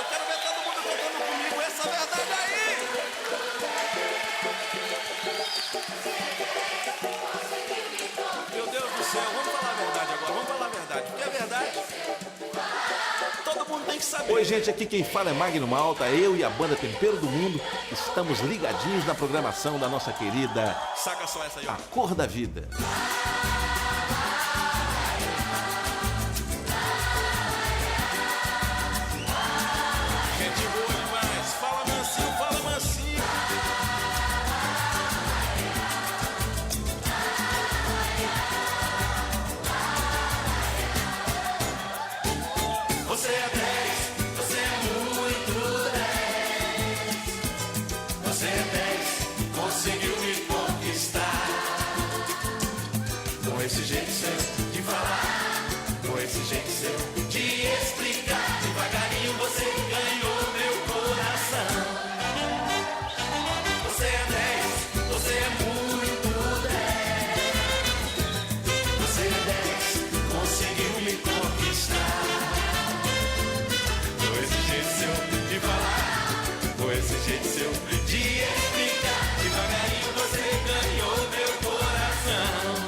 quero ver todo mundo cantando comigo essa verdade aí. Meu Deus do céu, vamos falar a verdade agora, vamos falar a verdade, porque a verdade todo mundo tem que saber. Oi, gente, aqui quem fala é Magno Malta, eu e a banda Tempero do Mundo estamos ligadinhos na programação da nossa querida Saca só essa aí, ó. A Cor da Vida. Gente boa demais, fala mansinho, fala mansinho. Você é 10, você é muito 10. Você é 10, conseguiu me conquistar. Com esse jeito seu de falar, com esse jeito seu de explicar, devagarinho você ganhou meu coração. Você é 10, você é muito 10. Você é 10, conseguiu me conquistar. Com esse jeito seu de falar, com esse jeito seu de explicar, devagarinho você ganhou meu coração.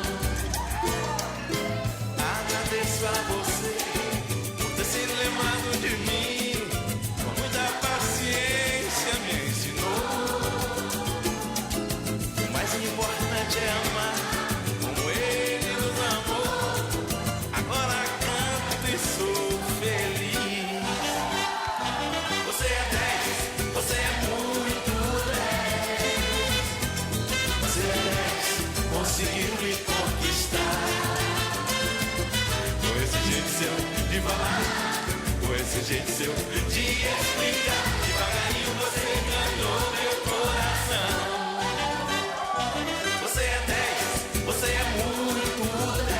Agradeço a você por ter se lembrado de mim, com muita paciência me ensinou. O mais importante é amar como ele nos amou. Agora canto e sou feliz. Você é 10, você é muito 10. Você é 10, conseguiu me conquistar. Com esse jeito seu de falar, com esse jeito seu de explicar, devagarinho você ganhou meu coração. Você é 10, você é muito 10.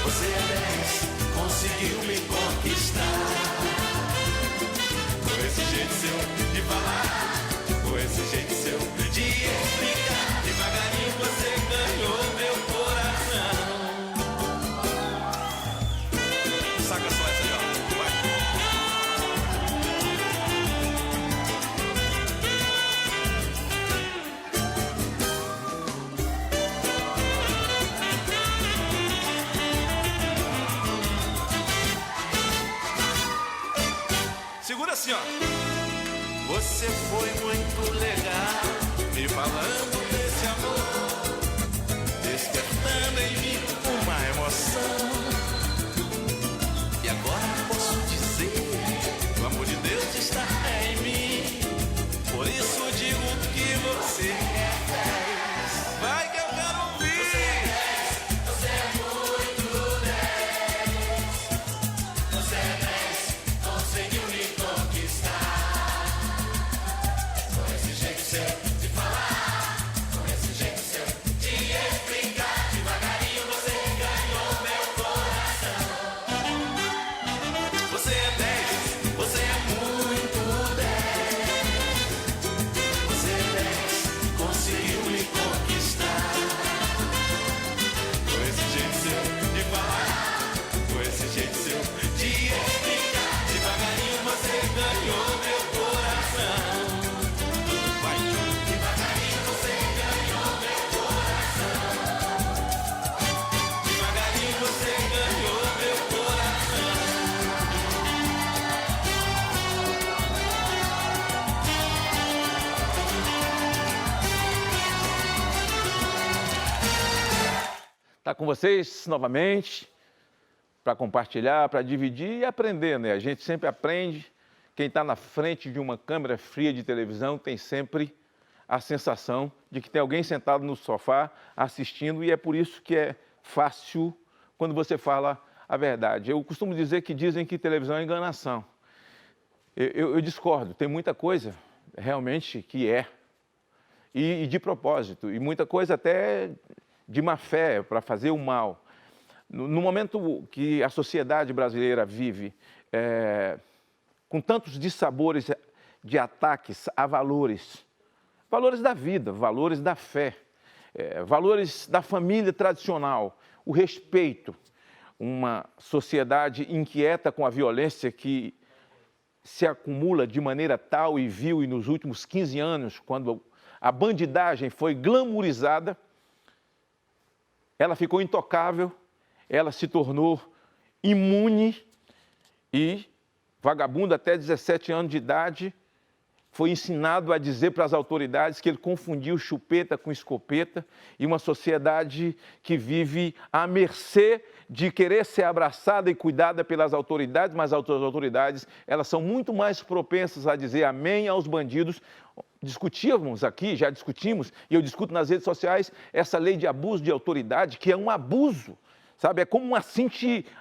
Você é 10, conseguiu me conquistar. Com esse jeito seu de falar, com esse jeito seu de explicar, devagarinho você ganhou meu coração. Saca só essa aí, ó. Vai. Segura assim, ó. Você foi muito legal, me falando desse amor, despertando em mim uma emoção. E agora posso dizer, o amor de Deus está em mim. Por isso digo que você é 10. Vai que eu quero ouvir. Você é 10, você é muito 10. Você é 10, conseguiu me conquistar. Com esse jeito seu de falar, com esse jeito seu de explicar, devagarinho você ganhou meu coração. Você é 10, você é muito 10. Você é 10, conseguiu me conquistar. Com esse jeito seu de falar, com esse jeito seu de explicar, devagarinho você ganhou meu coração. Vai, devagarinho você ganhou meu coração. Devagarinho você ganhou meu coração. Tá com vocês novamente para compartilhar, para dividir e aprender, né? A gente sempre aprende. Quem está na frente de uma câmera fria de televisão tem sempre a sensação de que tem alguém sentado no sofá assistindo, e é por isso que é fácil quando você fala a verdade. Eu costumo dizer que dizem que televisão é enganação. Eu discordo, tem muita coisa realmente que é, e de propósito, e muita coisa até de má fé, para fazer o mal. No momento que a sociedade brasileira vive com tantos dissabores de ataques a valores da vida, valores da fé, valores da família tradicional, o respeito, uma sociedade inquieta com a violência que se acumula de maneira tal e vil, e nos últimos 15 anos, quando a bandidagem foi glamourizada, ela ficou intocável, ela se tornou imune e vagabundo até 17 anos de idade foi ensinado a dizer para as autoridades que ele confundiu chupeta com escopeta, e uma sociedade que vive à mercê de querer ser abraçada e cuidada pelas autoridades, mas as autoridades, elas são muito mais propensas a dizer amém aos bandidos. Discutíamos aqui, já discutimos, e eu discuto nas redes sociais, essa lei de abuso de autoridade, que é um abuso, sabe? É como assim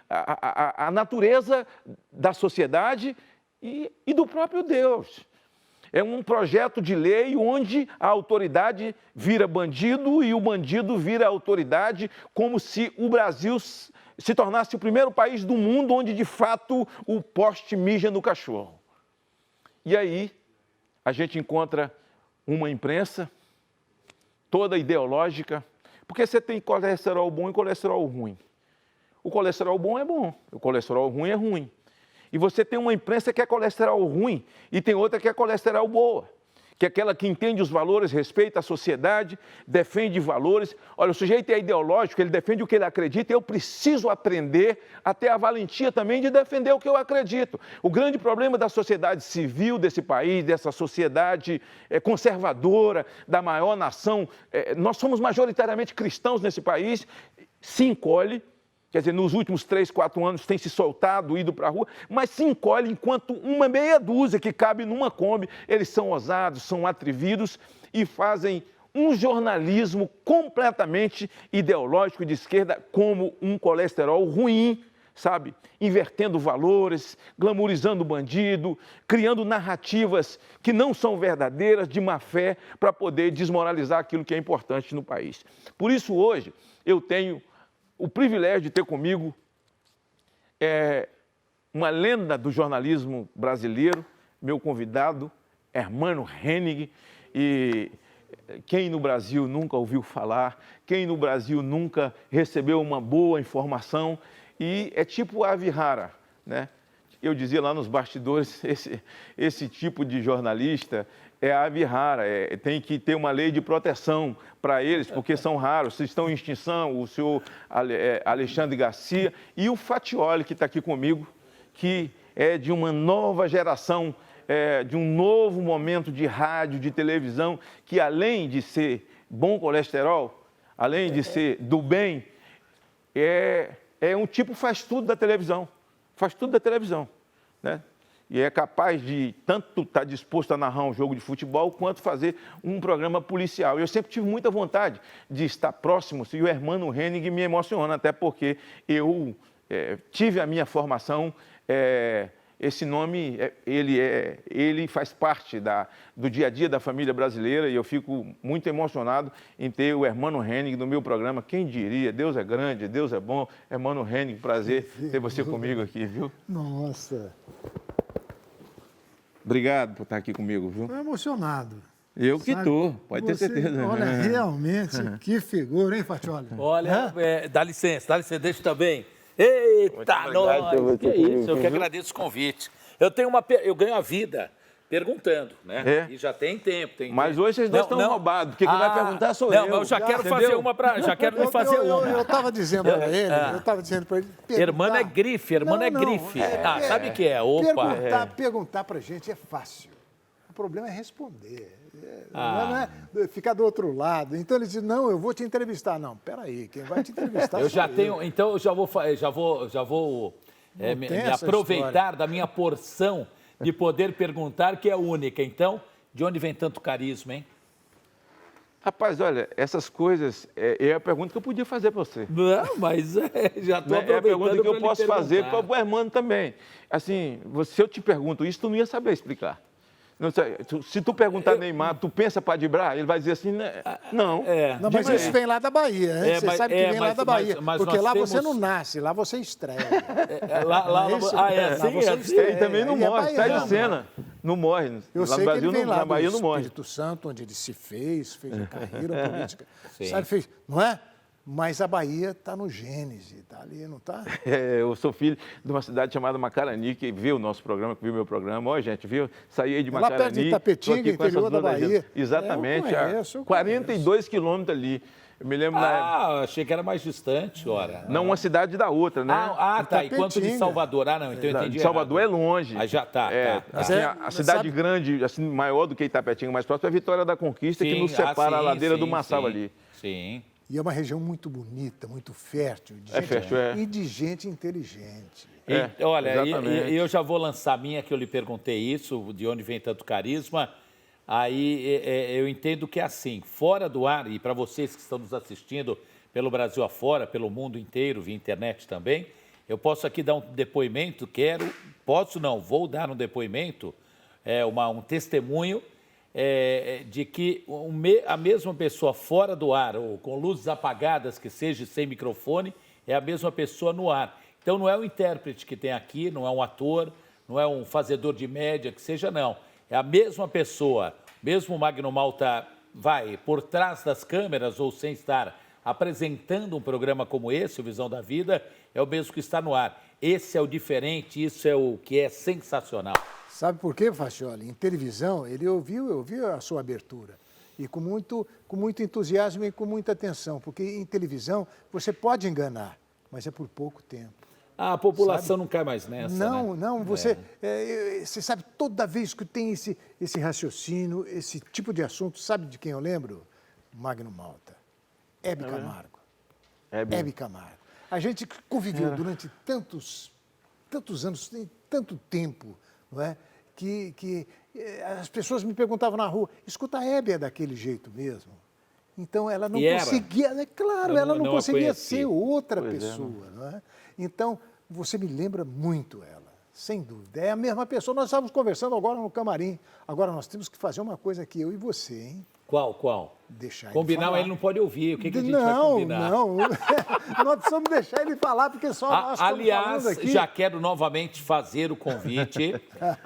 a natureza da sociedade e do próprio Deus. É um projeto de lei onde a autoridade vira bandido e o bandido vira autoridade, como se o Brasil se tornasse o primeiro país do mundo onde, de fato, o poste mija no cachorro. E aí, a gente encontra uma imprensa toda ideológica, porque você tem colesterol bom e colesterol ruim. O colesterol bom é bom, o colesterol ruim é ruim. E você tem uma imprensa que é colesterol ruim e tem outra que é colesterol boa, que é aquela que entende os valores, respeita a sociedade, defende valores. Olha, o sujeito é ideológico, ele defende o que ele acredita, eu preciso aprender a ter a valentia também de defender o que eu acredito. O grande problema da sociedade civil desse país, dessa sociedade conservadora, da maior nação, nós somos majoritariamente cristãos nesse país, se encolhe. Quer dizer, nos últimos 3, 4 anos tem se soltado, ido para a rua, mas se encolhe enquanto uma meia dúzia que cabe numa Kombi, eles são ousados, são atrevidos e fazem um jornalismo completamente ideológico de esquerda, como um colesterol ruim, sabe? Invertendo valores, glamourizando o bandido, criando narrativas que não são verdadeiras, de má fé, para poder desmoralizar aquilo que é importante no país. Por isso, hoje, eu tenho o privilégio de ter comigo uma lenda do jornalismo brasileiro, meu convidado, Hermano Hennig, e quem no Brasil nunca ouviu falar, quem no Brasil nunca recebeu uma boa informação, e é tipo a Avi Hara, né? Eu dizia lá nos bastidores, esse tipo de jornalista é a Avi Hara, tem que ter uma lei de proteção para eles, porque são raros, estão em extinção, o senhor Alexandre Garcia e o Fatioli, que está aqui comigo, que é de uma nova geração, de um novo momento de rádio, de televisão, que além de ser bom colesterol, além de ser do bem, é um tipo faz tudo da televisão, né? E é capaz de tanto estar disposto a narrar um jogo de futebol, quanto fazer um programa policial. Eu sempre tive muita vontade de estar próximo, e o Hermano Hennig me emociona, até porque eu tive a minha formação, esse nome, ele faz parte do dia a dia da família brasileira, e eu fico muito emocionado em ter o Hermano Hennig no meu programa. Quem diria? Deus é grande, Deus é bom. Hermano Hennig, prazer ter você comigo aqui, viu? Nossa. Obrigado por estar aqui comigo, viu? Estou emocionado. Eu que estou, pode ter certeza. Olha, realmente, que figura, hein, Fatioli? Olha, dá licença, deixa também. Eita, nós! Que isso, eu que agradeço o convite. Eu ganho a vida perguntando, né? E já tem tempo. Mas hoje vocês dois estão roubados, porque quem vai perguntar sou eu. Não, mas eu já quero fazer uma para... Já quero lhe fazer uma. Eu estava dizendo para ele... Hermano é grife, grife. Sabe o que é? Opa! Perguntar para a gente é fácil. O problema é responder. Não é ficar do outro lado. Então ele diz, não, eu vou te entrevistar. Não, peraí, quem vai te entrevistar eu já tenho, então eu já vou me aproveitar da minha porção de poder perguntar, que é única. Então, de onde vem tanto carisma, hein? Rapaz, olha, essas coisas é a pergunta que eu podia fazer para você. Não, mas já estou aproveitando. É a pergunta que eu posso fazer para o Hermano também. Assim, se eu te pergunto isso, tu não ia saber explicar. Não sei, se tu perguntar Neymar, tu pensa para driblar? Ele vai dizer assim, não. Não, mas isso vem lá da Bahia, hein? Você sabe que vem lá da Bahia. Porque lá você não nasce, lá você estreia. Lá você estreia. Ele também não morre, sai de cena. Não morre. Eu sei no Brasil, que ele vem lá na Bahia do não morre. Espírito Santo, onde ele fez a carreira política. Sabe, fez, não é? Mas a Bahia está no Gênese, está ali, não está? Eu sou filho de uma cidade chamada Macarani, que viu o nosso programa, que viu o meu programa. Ó, gente, viu? Saí aí de Macarani. Lá perto de Itapetinga, interior da Bahia. Exatamente, Eu conheço. 42 quilômetros ali. Eu me lembro achei que era mais distante, ora. Não, uma cidade da outra, né? Tá. E quanto de Salvador? Não, então eu entendi. Salvador é longe. Aí já tá. Assim, a cidade grande, assim, maior do que Itapetinga, mais próxima, é a Vitória da Conquista, que nos separa a ladeira do Massal ali. Sim. E é uma região muito bonita, muito fértil. E de gente inteligente. Olha, eu já vou lançar a minha, que eu lhe perguntei isso, de onde vem tanto carisma. Aí eu entendo que é assim, fora do ar, e para vocês que estão nos assistindo pelo Brasil afora, pelo mundo inteiro, via internet também, eu posso aqui dar um depoimento, vou dar um depoimento, um testemunho, de que a mesma pessoa fora do ar, ou com luzes apagadas, que seja sem microfone, é a mesma pessoa no ar. Então não é o intérprete que tem aqui, não é um ator, não é um fazedor de média, que seja, não. É a mesma pessoa, mesmo o Magno Malta vai por trás das câmeras ou sem estar apresentando um programa como esse, o Visão da Vida, é o mesmo que está no ar. Esse é o diferente, isso é o que é sensacional. Sabe por quê, Faccioli? Em televisão, ele ouviu a sua abertura. E com muito entusiasmo e com muita atenção. Porque em televisão você pode enganar, mas é por pouco tempo. A população não cai mais nessa, Não, você sabe, toda vez que tem esse raciocínio, esse tipo de assunto, sabe de quem eu lembro? Magno Malta. Hebe Camargo. Hebe Camargo. A gente conviveu durante tantos anos, tem tanto tempo, não é? Que as pessoas me perguntavam na rua, escuta, a Hebe é daquele jeito mesmo? Então, ela não conseguia, ela não conseguia ser outra pessoa, não é? Então, você me lembra muito ela, sem dúvida. É a mesma pessoa. Nós estávamos conversando agora no camarim. Agora, nós temos que fazer uma coisa aqui, eu e você, hein? Qual? Deixar combinar, ele ele não pode ouvir. O que a gente vai combinar? Não. Nós precisamos deixar ele falar, porque só nós estamos falando aqui. Já quero novamente fazer o convite.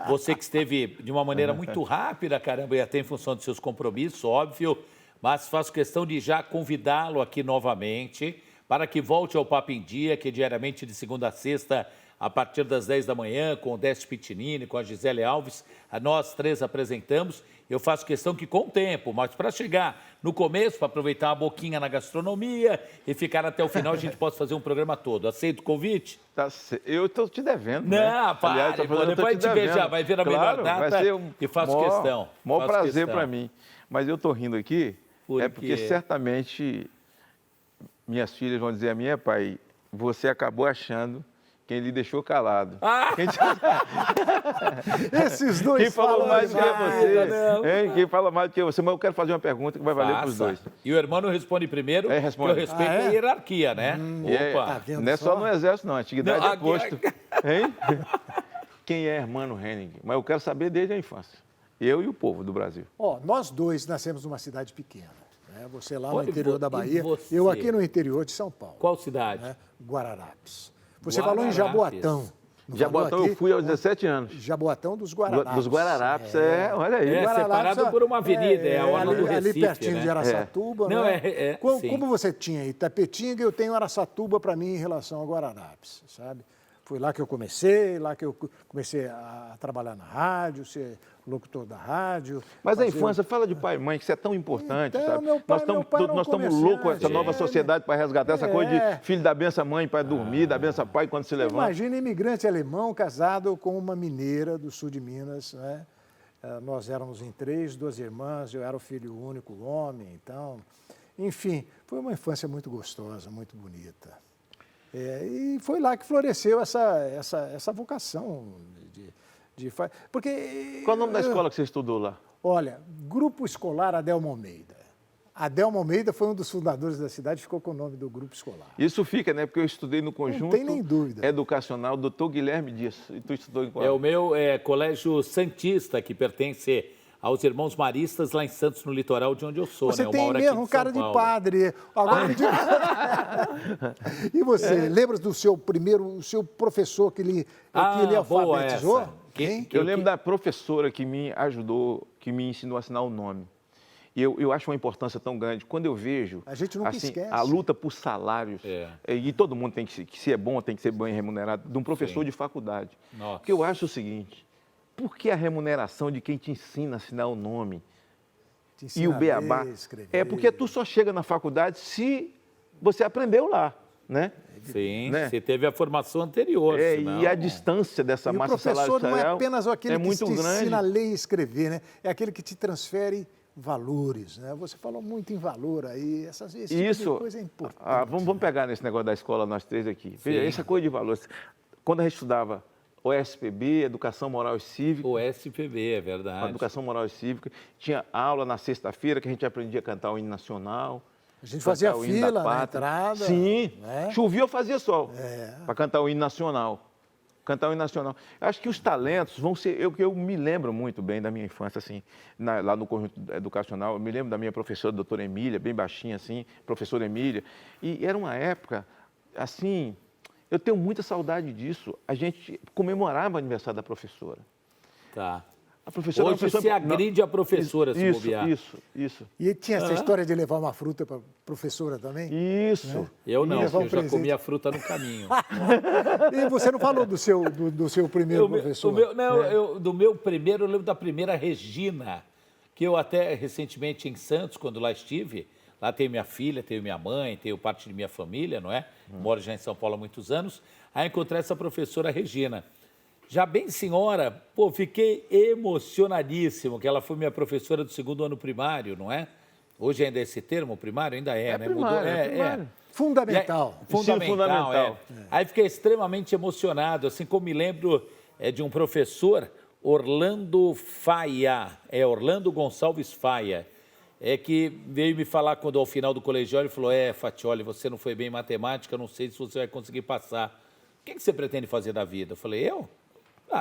Você que esteve de uma maneira muito rápida, caramba, e até em função dos seus compromissos, óbvio, mas faço questão de já convidá-lo aqui novamente para que volte ao Papo em Dia, que é diariamente de segunda a sexta, a partir das 10 da manhã, com o Décio Pitinini, com a Gisele Alves. Nós três apresentamos. Eu faço questão que com o tempo, mas para chegar no começo, para aproveitar uma boquinha na gastronomia e ficar até o final, a gente possa fazer um programa todo. Aceita o convite? Eu estou te devendo. Não, pare, depois a gente beijar, vai ver a melhor data e faço questão. Maior prazer para mim. Mas eu estou rindo aqui, porque certamente minhas filhas vão dizer a mim, pai, você acabou achando quem lhe deixou calado. Esses dois quem falou mais do que você? Quem fala mais do que você? Mas eu quero fazer uma pergunta que vai valer para os dois. E o irmão não responde primeiro, responde. porque eu respeito a hierarquia, né? Opa! Não é só no Exército, não. A antiguidade é posto. Quem é Hermano Henning? Mas eu quero saber desde a infância. Eu e o povo do Brasil. Nós dois nascemos numa cidade pequena. Você lá no interior da Bahia, eu aqui no interior de São Paulo. Qual cidade? Guararapes. Você falou em Jaboatão. Jaboatão eu fui aos 17 anos. Jaboatão dos Guararapes. Dos Guararapes, olha aí. Separado por uma avenida, a orla do Recife, ali pertinho de Araçatuba. Não, como você tinha Itapetinga, eu tenho Araçatuba para mim em relação a Guararapes, sabe? Foi lá que eu comecei, a trabalhar na rádio, ser locutor da rádio. Mas a infância, fala de pai e mãe, que isso é tão importante, então, sabe? Nós estamos loucos com essa nova sociedade para resgatar essa coisa de filho da benção mãe para dormir, da benção pai quando se levanta. Imagina imigrante alemão casado com uma mineira do sul de Minas, né? Nós éramos em 3, 2 irmãs, eu era o filho único homem, então... Enfim, foi uma infância muito gostosa, muito bonita. E foi lá que floresceu essa vocação de porque qual o nome da escola que você estudou lá? Olha, Grupo Escolar Adelmo Almeida. Adelmo Almeida foi um dos fundadores da cidade, ficou com o nome do grupo escolar. Isso fica, né? Porque eu estudei no conjunto não tem nem dúvida. Educacional Dr. Guilherme Dias. E tu estudou em qual? O meu Colégio Santista, que pertence aos Irmãos Maristas, lá em Santos, no litoral de onde eu sou. Você né? tem mesmo cara de padre. Agora me diga... E você, lembra do seu professor que ele alfabetizou? Eu lembro da professora que me ajudou, que me ensinou a assinar o nome. E eu acho uma importância tão grande. Quando eu vejo a gente nunca esquece. A luta por salários, e todo mundo tem que se é bom, tem que ser bem remunerado, de um professor de faculdade. Porque eu acho o seguinte, por que a remuneração de quem te ensina a assinar o nome e o beabá? É porque tu só chega na faculdade se você aprendeu lá, né? Sim, né? Você teve a formação anterior. E a distância dessa massa salarial o professor não é apenas aquele que te ensina a ler e escrever, né? É aquele que te transfere valores, né? Você falou muito em valor aí, esse tipo de coisa é importante. Vamos pegar nesse negócio da escola, nós três aqui. Veja, essa coisa de valores. Quando a gente estudava OSPB, Educação Moral e Cívica. OSPB, é verdade. Educação Moral e Cívica. Tinha aula na sexta-feira que a gente aprendia a cantar o hino nacional. A gente fazia fila na entrada. Sim, né? Chovia ou fazia sol para cantar o hino nacional. Cantar o hino nacional. Acho que os talentos vão ser... Eu me lembro muito bem da minha infância, assim, lá no conjunto educacional. Eu me lembro da minha professora, doutora Emília, bem baixinha, assim, professora Emília. E era uma época, assim... Eu tenho muita saudade disso. A gente comemorava o aniversário da professora. Tá. A professora, hoje você agride a professora, se bobear. Isso. E tinha essa história de levar uma fruta para a professora também? Isso. Né? Eu não, eu já comia fruta no caminho. E você não falou do seu primeiro professor? Do meu primeiro, eu lembro da primeira Regina, que eu até recentemente em Santos, quando lá estive, lá tenho minha filha, tenho minha mãe, tenho parte de minha família, não é? Moro já em São Paulo há muitos anos. Aí encontrei essa professora Regina. Já bem senhora, fiquei emocionadíssimo, que ela foi minha professora do 2º ano primário, não é? Hoje ainda é esse termo, primário? Ainda é, né? Primário, primário. Fundamental. Fundamental. Aí fiquei extremamente emocionado, assim como me lembro de um professor, Orlando Faia, Orlando Gonçalves Faia, que veio me falar quando ao final do colegial, ele falou, Fatioli, você não foi bem em matemática, não sei se você vai conseguir passar. O que você pretende fazer da vida? Eu falei, eu?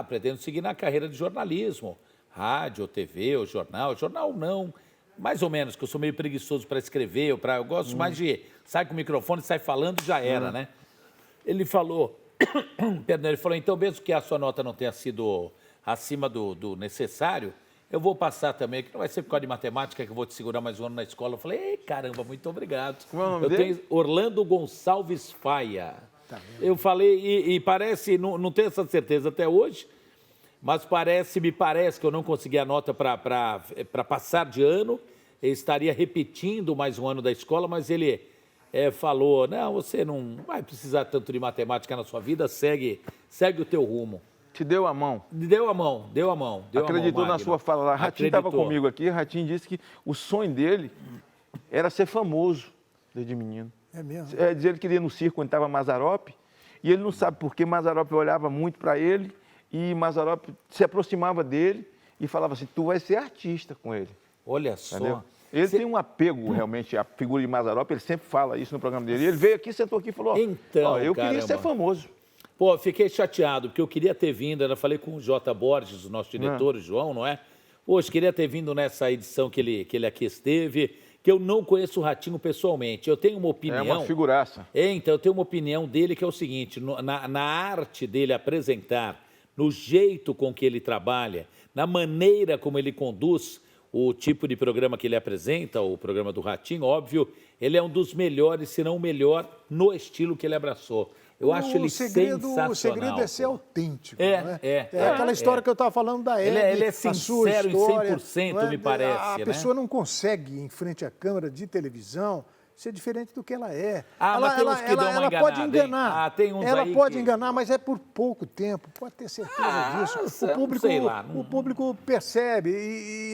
Pretendo seguir na carreira de jornalismo, rádio, TV, ou jornal. Jornal não, mais ou menos, que eu sou meio preguiçoso para escrever, eu gosto mais de sai com o microfone, sai falando, já era, né? Ele falou, então mesmo que a sua nota não tenha sido acima do necessário, eu vou passar também, que não vai ser por causa de matemática que eu vou te segurar mais um ano na escola. Eu falei, caramba, muito obrigado. Como é o nome dele? Tenho Orlando Gonçalves Faia. Eu falei, e parece, não tenho essa certeza até hoje, mas me parece que eu não consegui a nota para passar de ano, eu estaria repetindo mais um ano da escola, mas ele falou, não, você não vai precisar tanto de matemática na sua vida, segue o teu rumo. Te deu a mão? Deu a mão. Acreditou na sua fala. Ratinho estava comigo aqui, Ratinho disse que o sonho dele era ser famoso desde menino. É mesmo? Diz ele que ele ia no circo quando estava Mazzaropi, e ele não sabe por que Mazzaropi olhava muito para ele, e Mazzaropi se aproximava dele e falava assim, tu vai ser artista com ele. Olha só. Entendeu? Ele tem um apego, realmente, à figura de Mazzaropi, ele sempre fala isso no programa dele. Ele veio aqui, sentou aqui e falou, eu queria ser famoso. Fiquei chateado, porque eu queria ter vindo, eu falei com o J. Borges, o nosso diretor, o João, não é? Poxa, queria ter vindo nessa edição que ele aqui esteve, que eu não conheço o Ratinho pessoalmente. Eu tenho uma opinião... É uma figuraça. Então, eu tenho uma opinião dele que é o seguinte, na arte dele apresentar, no jeito com que ele trabalha, na maneira como ele conduz o tipo de programa que ele apresenta, o programa do Ratinho, óbvio, ele é um dos melhores, se não o melhor, no estilo que ele abraçou. Eu acho ele sensacional. O segredo é ser autêntico, É aquela história que eu estava falando da Hebe. Ele é sincero em 100%, me parece. A pessoa não consegue, em frente à câmera de televisão, ser diferente do que ela é. Mas tem uns que dão uma enganada, pode enganar. Tem uns ela aí pode que... enganar, mas é por pouco tempo. Pode ter certeza disso. O público percebe.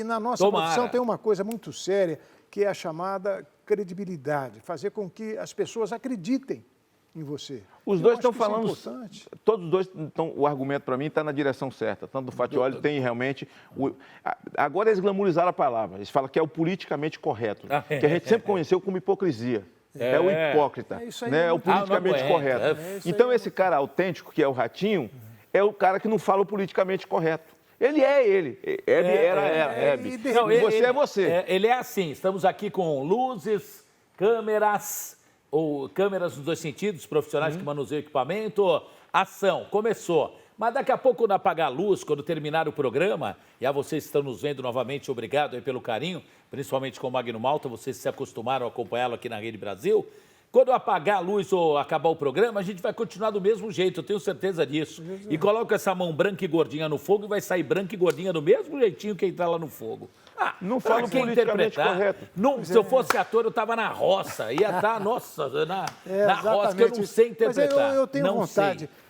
E na nossa profissão tem uma coisa muito séria, que é a chamada credibilidade. Fazer com que as pessoas acreditem em você. Os dois estão falando, todos os dois, o argumento para mim está na direção certa. Tanto o Fatioli tem realmente... Agora eles glamorizaram a palavra, eles falam que é o politicamente correto, que a gente sempre conheceu como hipocrisia. É o hipócrita, é o politicamente correto. Então esse cara autêntico, que é o Ratinho, é o cara que não fala o politicamente correto. Ele é ele. Hebe era Hebe. Você é você. Ele é assim, estamos aqui com luzes, câmeras... ou câmeras nos dois sentidos, profissionais que manuseiam equipamento, ação, começou. Mas daqui a pouco, quando apagar a luz, quando terminar o programa, e a vocês que estão nos vendo novamente, obrigado aí pelo carinho, principalmente com o Magno Malta, vocês se acostumaram a acompanhá-lo aqui na Rede Brasil. Quando apagar a luz ou acabar o programa, a gente vai continuar do mesmo jeito, eu tenho certeza disso. E coloca essa mão branca e gordinha no fogo e vai sair branca e gordinha do mesmo jeitinho que entrar lá no fogo. Ah, não falo politicamente correto. Não, se eu fosse ator, eu estava na roça. Ia estar, nossa, na roça, que eu não sei interpretar. Mas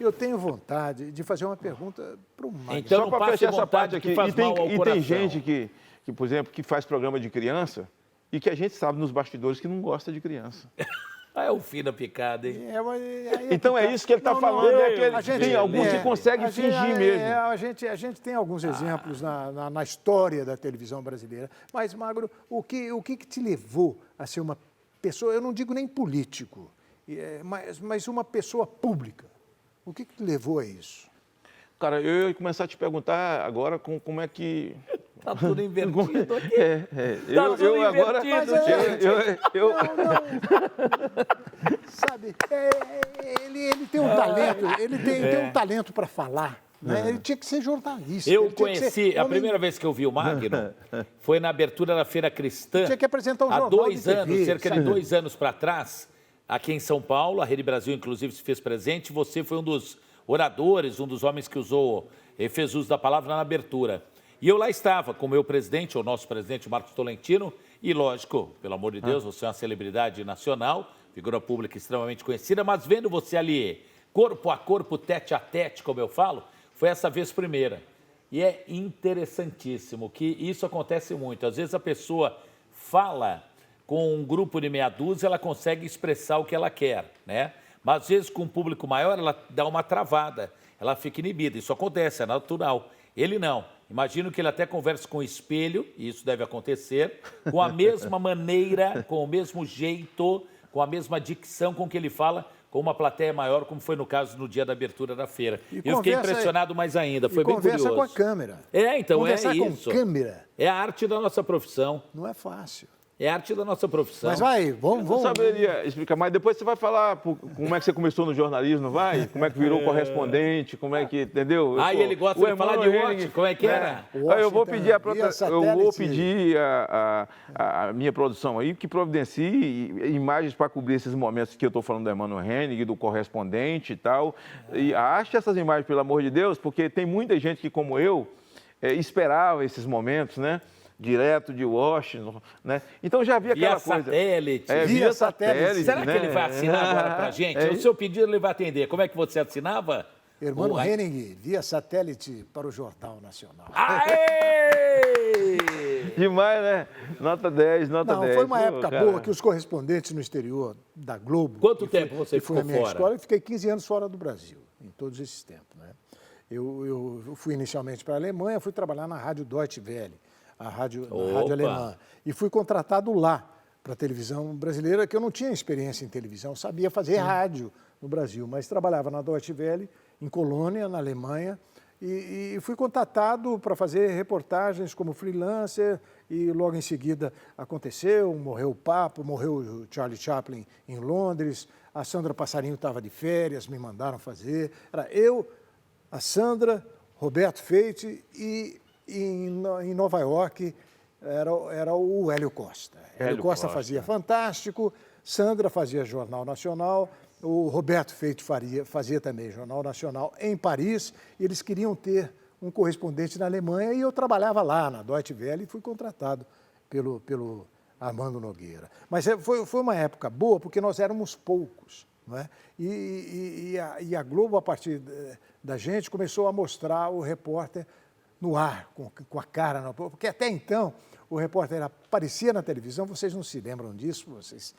eu tenho vontade de fazer uma pergunta para o Magno. Então, só para fechar essa parte aqui, e tem gente que, por exemplo, que faz programa de criança e que a gente sabe nos bastidores que não gosta de criança. É o fim da picada, hein? Então é isso que ele está falando. Tem alguns que conseguem fingir mesmo. A gente tem alguns exemplos na história da televisão brasileira. Mas, Magno, o que te levou a ser uma pessoa, eu não digo nem político, mas uma pessoa pública? O que te levou a isso? Cara, eu ia começar a te perguntar agora como é que... Tá tudo invertido aqui. Eu agora... Sabe, ele tem um talento, ele tem um talento para falar. Né? Ele tinha que ser jornalista. Eu conheci, a primeira vez que eu vi o Magno foi na abertura da Feira Cristã. Tinha que apresentar um jornal há 2 anos, TV, cerca de 2 anos para trás, aqui em São Paulo, a Rede Brasil, inclusive, se fez presente. Você foi um dos oradores, um dos homens que fez uso da palavra na abertura. E eu lá estava com o meu presidente, o nosso presidente, Marcos Tolentino, e lógico, pelo amor de Deus, você é uma celebridade nacional, figura pública extremamente conhecida, mas vendo você ali, corpo a corpo, tete a tete, como eu falo, foi essa vez primeira. E é interessantíssimo que isso acontece muito. Às vezes a pessoa fala com um grupo de meia dúzia, ela consegue expressar o que ela quer, né? Mas às vezes com um público maior, ela dá uma travada, ela fica inibida. Isso acontece, é natural. Ele não. Imagino que ele até converse com o espelho, e isso deve acontecer, com a mesma maneira, com o mesmo jeito, com a mesma dicção com que ele fala, com uma plateia maior, como foi no caso no dia da abertura da feira. Eu fiquei impressionado mais ainda, foi bem curioso. Conversa com a câmera. Então conversar é isso. Com câmera. É a arte da nossa profissão. Não é fácil. É a arte da nossa profissão. Mas vai, vamos. Eu não saberia explicar, mas depois você vai falar como é que você começou no jornalismo, não vai? Como é que virou correspondente, como é que, entendeu? E ele gosta de falar de Washington, como é que era? Eu vou pedir a minha produção aí que providencie imagens para cobrir esses momentos que eu estou falando do Emmanuel Henning, do correspondente e tal. E ache essas imagens, pelo amor de Deus, porque tem muita gente que, como eu, esperava esses momentos, né? Direto de Washington, né? Então já havia aquela coisa. Via satélite. Será né? que ele vai assinar agora pra gente? O seu pedido ele vai atender. Como é que você assinava? Emmanuel Henning, via satélite para o Jornal Nacional. Aê! Demais, né? Nota 10, nota 10. Foi uma época boa que os correspondentes no exterior da Globo... Quanto tempo você ficou fora? Escola, eu fiquei 15 anos fora do Brasil, em todos esses tempos, né? Eu fui inicialmente para a Alemanha, fui trabalhar na Rádio Deutsche Welle, a rádio alemã. E fui contratado lá para a televisão brasileira, que eu não tinha experiência em televisão, sabia fazer rádio no Brasil, mas trabalhava na Deutsche Welle, em Colônia, na Alemanha, e fui contatado para fazer reportagens como freelancer, e logo em seguida aconteceu, morreu o Papa, morreu o Charlie Chaplin em Londres, a Sandra Passarinho estava de férias, me mandaram fazer. Era eu, a Sandra, Roberto Feite e em Nova York era o Hélio Costa. Hélio Costa fazia Fantástico, Sandra fazia Jornal Nacional, o Roberto Feito fazia também Jornal Nacional em Paris, e eles queriam ter um correspondente na Alemanha, e eu trabalhava lá na Deutsche Welle e fui contratado pelo Armando Nogueira. Mas foi uma época boa, porque nós éramos poucos, não é? E a Globo, a partir da gente, começou a mostrar o repórter no ar, com a cara, porque até então o repórter aparecia na televisão, vocês não se lembram disso, vocês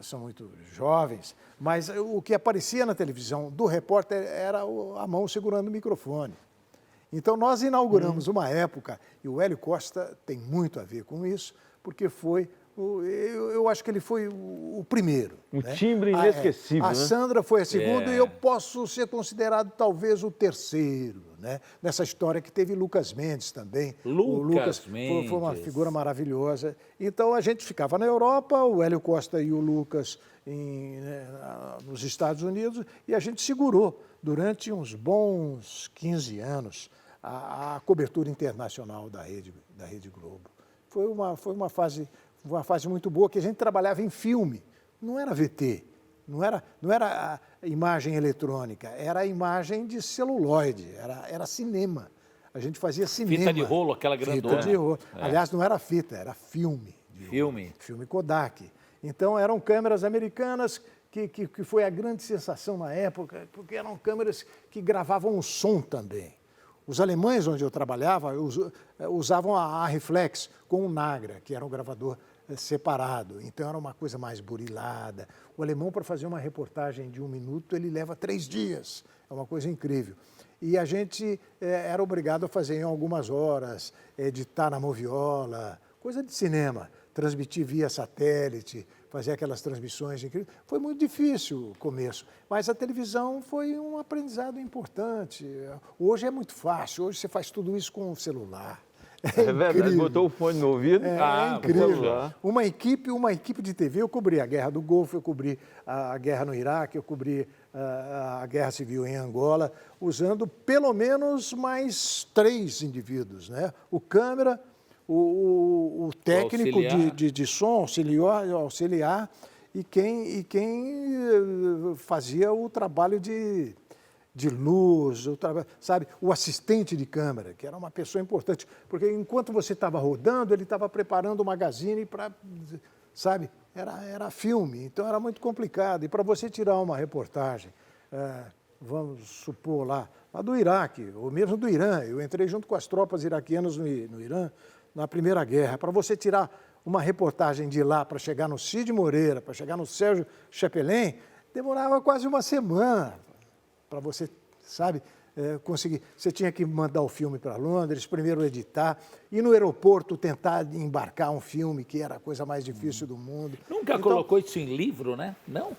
são muito jovens, mas o que aparecia na televisão do repórter era a mão segurando o microfone. Então nós inauguramos uma época, e o Hélio Costa tem muito a ver com isso, porque eu acho que ele foi o primeiro. Né? Timbre inesquecível. A Sandra foi a segunda e eu posso ser considerado talvez o terceiro, né? Nessa história que teve Lucas Mendes também. Lucas Mendes. Foi uma figura maravilhosa. Então a gente ficava na Europa, o Hélio Costa e o Lucas nos Estados Unidos, e a gente segurou durante uns bons 15 anos, a cobertura internacional da Rede Globo. Foi uma fase muito boa, que a gente trabalhava em filme, não era VT, não era a imagem eletrônica, era a imagem de celuloide, era cinema. A gente fazia cinema. Fita de rolo, aquela grandona. Fita de rolo. Aliás, não era fita, era filme. Filme Kodak. Então, eram câmeras americanas que foi a grande sensação na época, porque eram câmeras que gravavam o som também. Os alemães, onde eu trabalhava, usavam a Reflex com o Nagra, que era um gravador separado. Então, era uma coisa mais burilada. O alemão, para fazer uma reportagem de 1 minuto, ele leva 3 dias. É uma coisa incrível. E a gente era obrigado a fazer em algumas horas, editar na moviola, coisa de cinema, transmitir via satélite, fazer aquelas transmissões incríveis. Foi muito difícil o começo, mas a televisão foi um aprendizado importante. Hoje é muito fácil, hoje você faz tudo isso com o celular. É verdade, botou o fone no ouvido. É incrível. Uma equipe de TV, eu cobri a Guerra do Golfo, eu cobri a guerra no Iraque, eu cobri a Guerra Civil em Angola, usando pelo menos mais 3 indivíduos, né? O câmera, o técnico de som, auxiliar e quem fazia o trabalho de luz, sabe? O assistente de câmera, que era uma pessoa importante, porque enquanto você estava rodando, ele estava preparando o magazine para, sabe? Era filme, então era muito complicado. E para você tirar uma reportagem, vamos supor lá do Iraque, ou mesmo do Irã, eu entrei junto com as tropas iraquianas no Irã, na Primeira Guerra, para você tirar uma reportagem de lá para chegar no Cid Moreira, para chegar no Sérgio Chapelain, demorava quase uma semana para você, sabe, conseguir. Você tinha que mandar o filme para Londres, primeiro editar, e no aeroporto tentar embarcar um filme, que era a coisa mais difícil do mundo. Nunca colocou isso em livro, né? Não?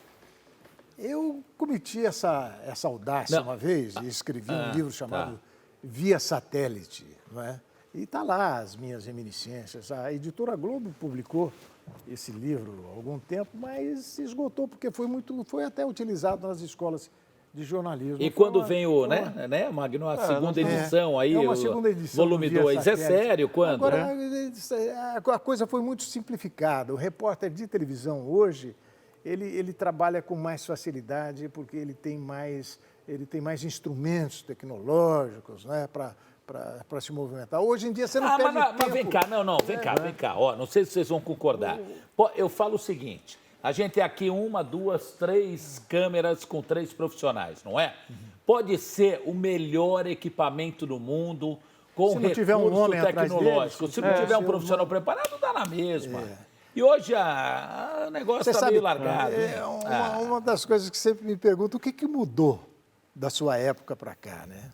Eu cometi essa audácia uma vez e escrevi um livro chamado Via Satélite, não é? E está lá as minhas reminiscências. A Editora Globo publicou esse livro há algum tempo, mas se esgotou, porque foi até utilizado nas escolas de jornalismo. E quando vem né, Magno, a segunda edição aí, uma segunda edição volume 2, é sério? Quando? Agora, a coisa foi muito simplificada. O repórter de televisão hoje, ele trabalha com mais facilidade, porque ele tem mais instrumentos tecnológicos, né, para se movimentar. Hoje em dia você não perde tempo. Mas vem cá, vem cá. Ó, não sei se vocês vão concordar. Eu falo o seguinte, a gente tem aqui 1, 2, 3 câmeras com 3 profissionais, não é? Pode ser o melhor equipamento do mundo, com recurso tecnológico. Se não tiver um profissional preparado, dá na mesma. E hoje o negócio está meio largado. Uma das coisas que sempre me perguntam, o que mudou da sua época para cá, né?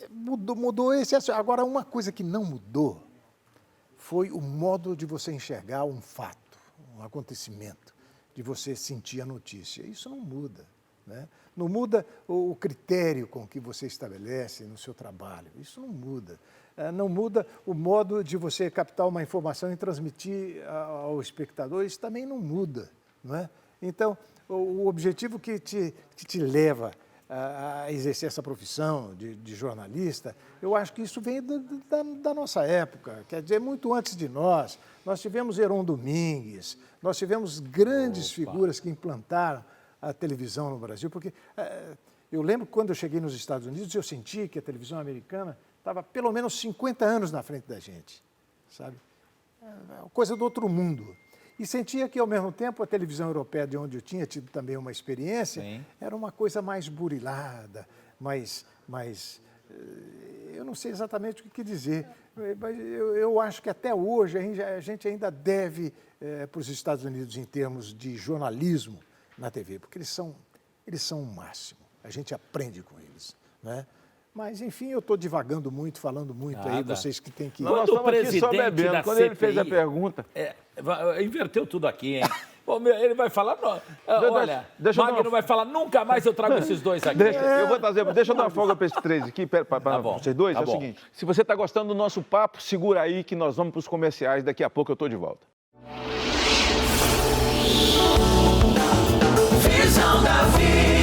Mudou esse. Agora, uma coisa que não mudou foi o modo de você enxergar um fato, um acontecimento, de você sentir a notícia. Isso não muda, né? Não muda o critério com que você estabelece no seu trabalho. Isso não muda. Não muda o modo de você captar uma informação e transmitir ao espectador. Isso também não muda, não é? Então, o objetivo que te leva a exercer essa profissão de jornalista, eu acho que isso vem da nossa época, quer dizer, muito antes de nós. Nós tivemos Heron Domingues, nós tivemos grandes figuras que implantaram a televisão no Brasil, porque eu lembro que quando eu cheguei nos Estados Unidos, eu senti que a televisão americana estava pelo menos 50 anos na frente da gente, sabe? Coisa do outro mundo. E sentia que, ao mesmo tempo, a televisão europeia, de onde eu tinha tido também uma experiência, era uma coisa mais burilada, mais eu não sei exatamente o que dizer, mas eu acho que até hoje a gente ainda deve para os Estados Unidos em termos de jornalismo na TV, porque eles são o máximo, a gente aprende com eles, né? Mas, enfim, eu estou divagando muito, falando muito aí, vocês que têm que... Quando o presidente da quando CPI, ele fez a pergunta... inverteu tudo aqui, hein? Ele vai falar... Olha, Magno vai falar, nunca mais eu trago esses dois aqui. Deixa eu dar uma folga para esses 3 aqui, para vocês dois. É o seguinte, se você está gostando do nosso papo, segura aí que nós vamos para os comerciais. Daqui a pouco eu estou de volta. Visão da vida.